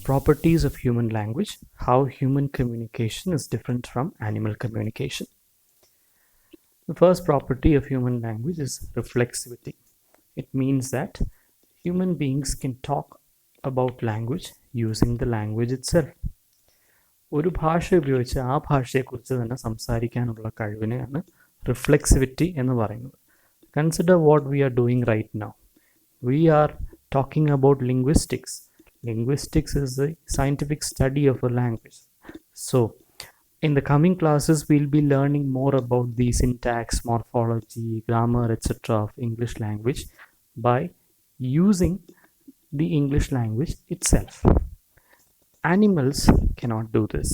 Properties of human language, how human communication is different from animal communication. The first property of human language is reflexivity. It means that human beings can talk about language using the language itself. ഒരു ഭാഷ ഉപയോഗിച്ച് ആ ഭാഷയെക്കുറിച്ച് തന്നെ സംസാരിക്കാനുള്ള കഴിവിനെയാണ് reflexivity എന്ന് പറയുന്നത്. Consider what we are doing right now. We are talking about linguistics. Linguistics is the scientific study of a language. So, in the coming classes, we'll be learning more about the syntax, morphology, grammar, etc. of English language by using the English language itself. Animals cannot do this.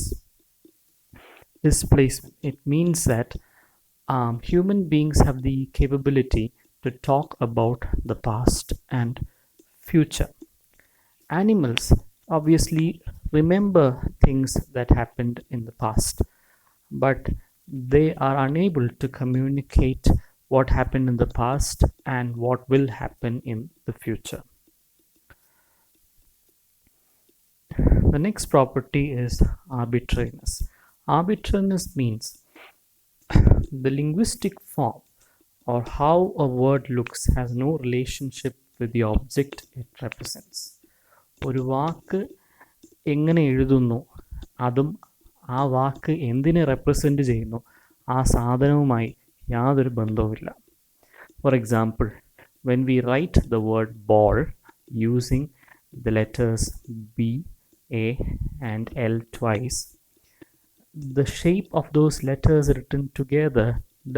Displacement. It means that human beings have the capability to talk about the past and future. Animals obviously remember things that happened in the past, but they are unable to communicate what happened in the past and what will happen in the future. The next property is arbitrariness. Arbitrariness means the linguistic form or how a word looks has no relationship with the object it represents. ഒരു വാക്ക് എങ്ങനെ എഴുതുന്നു അതും ആ വാക്ക് എന്തിനെ represent ചെയ്യുന്നു ആ സാധനവുമായി യാതൊരു ബന്ധവുമില്ല. For example, when we write the word ball using the letters B, A and L twice, the shape of those letters written together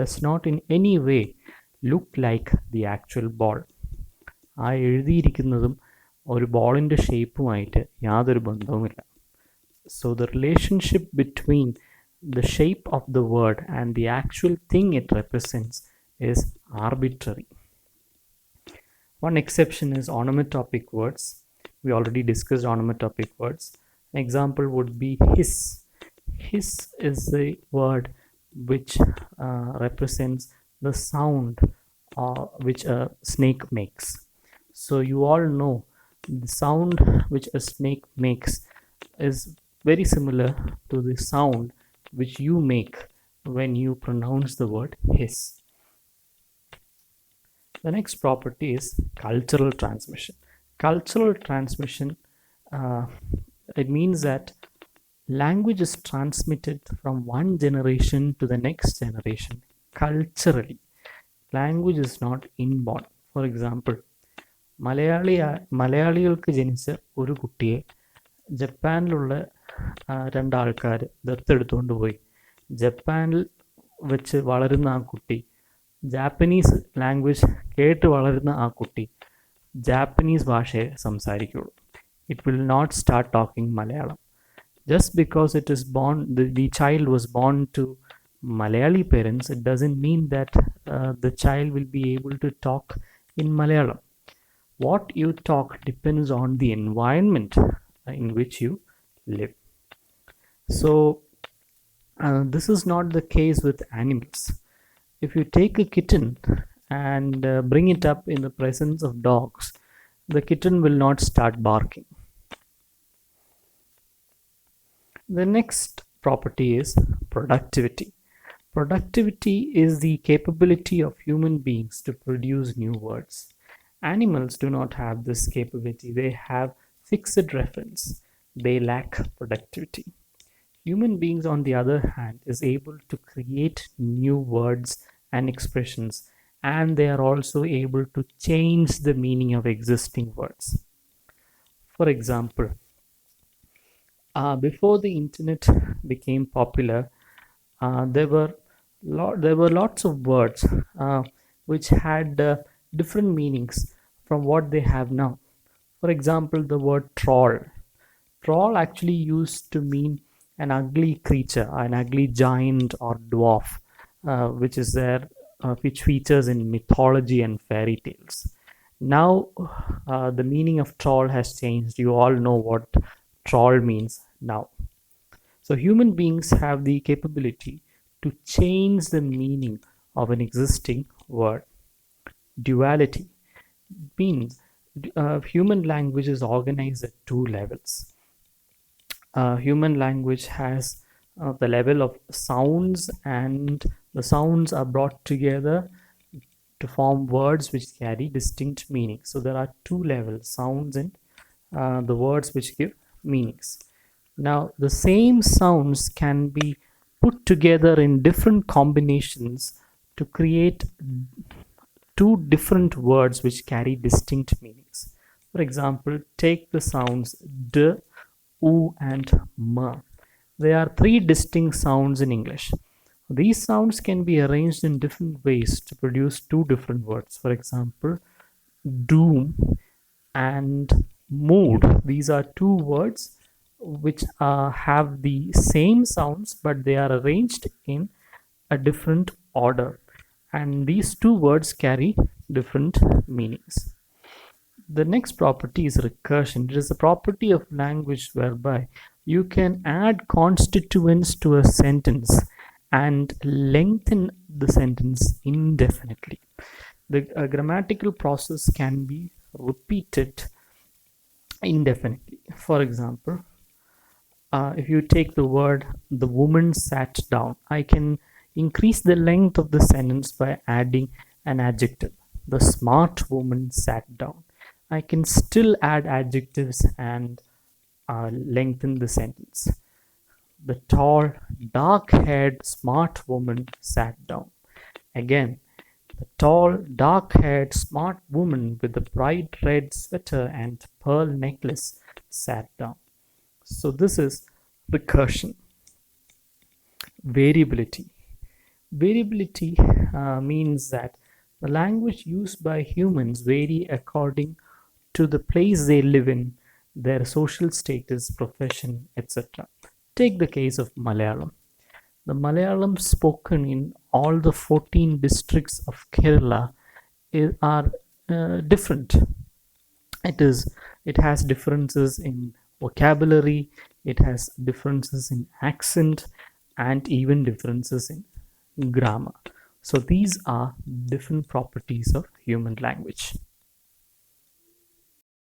does not in any way look like the actual ball. ആ എഴുതിയിരിക്കുന്നതും ഒരു ബോളിൻ്റെ ഷേപ്പുമായിട്ട് യാതൊരു ബന്ധവുമില്ല. So the relationship between the shape of the word and the actual thing it represents is arbitrary. One exception is onomatopoeic words. We already discussed onomatopoeic words. An example would be hiss. Hiss is the word which represents the sound which a snake makes. So you all know the sound which a snake makes is very similar to the sound which you make when you pronounce the word hiss. The next property is cultural transmission. Cultural transmission, it means that language is transmitted from one generation to the next generation culturally. Language is not inborn. For example, മലയാളികൾക്ക് ജനിച്ച ഒരു കുട്ടിയെ ജപ്പാനിലുള്ള രണ്ടാൾക്കാർ ദത്തെടുത്തുകൊണ്ട് പോയി. ജപ്പാനിൽ വെച്ച് വളരുന്ന ആ കുട്ടി ജാപ്പനീസ് ലാംഗ്വേജ് കേട്ട് വളരുന്ന ആ കുട്ടി ജാപ്പനീസ് ഭാഷയെ സംസാരിക്കുകയുള്ളൂ. It will not start talking Malayalam. Just because it is born, the child was born to Malayali parents, it doesn't mean that the child will be able to talk in Malayalam. What you talk depends on the environment in which you live. So this is not the case with animals. If you take a kitten and bring it up in the presence of dogs, the kitten will not start barking. The next property is productivity. Productivity is the capability of human beings to produce new words. Animals do not have this capability. They have fixed reference. They lack productivity. Human beings, on the other hand, is able to create new words and expressions, and they are also able to change the meaning of existing words. For example, before the internet became popular, there were lots of words which had different meanings from what they have now. For example, the word troll. Troll actually used to mean an ugly creature, an ugly giant or dwarf, which features in mythology and fairy tales. Now, the meaning of troll has changed. You all know what troll means now. So human beings have the capability to change the meaning of an existing word. Duality means human language is organized at two levels. human language has the level of sounds, and the sounds are brought together to form words which carry distinct meanings. So there are two levels, sounds and the words which give meanings. Now, the same sounds can be put together in different combinations to create two different words which carry distinct meanings. For example, take the sounds d, u, and m. There are three distinct sounds in English. These sounds can be arranged in different ways to produce two different words. For example, doom and mood. These are two words which have the same sounds, but they are arranged in a different order. And these two words carry different meanings. The next property is recursion. It is a property of language whereby you can add constituents to a sentence and lengthen the sentence indefinitely. The grammatical process can be repeated indefinitely. For example, if you take the word the woman sat down, I can increase the length of the sentence by adding an adjective. The smart woman sat down. I can still add adjectives and lengthen the sentence. The tall, dark-haired, smart woman sat down. Again, the tall, dark-haired, smart woman with the bright red sweater and pearl necklace sat down. So this is recursion. Variability. Variability means that the language used by humans vary according to the place they live in, their social status, profession, etc. Take the case of Malayalam. The Malayalam spoken in all the 14 districts of Kerala are different. It has differences in vocabulary, it has differences in accent, and even differences in grammar. So these are different properties of human language.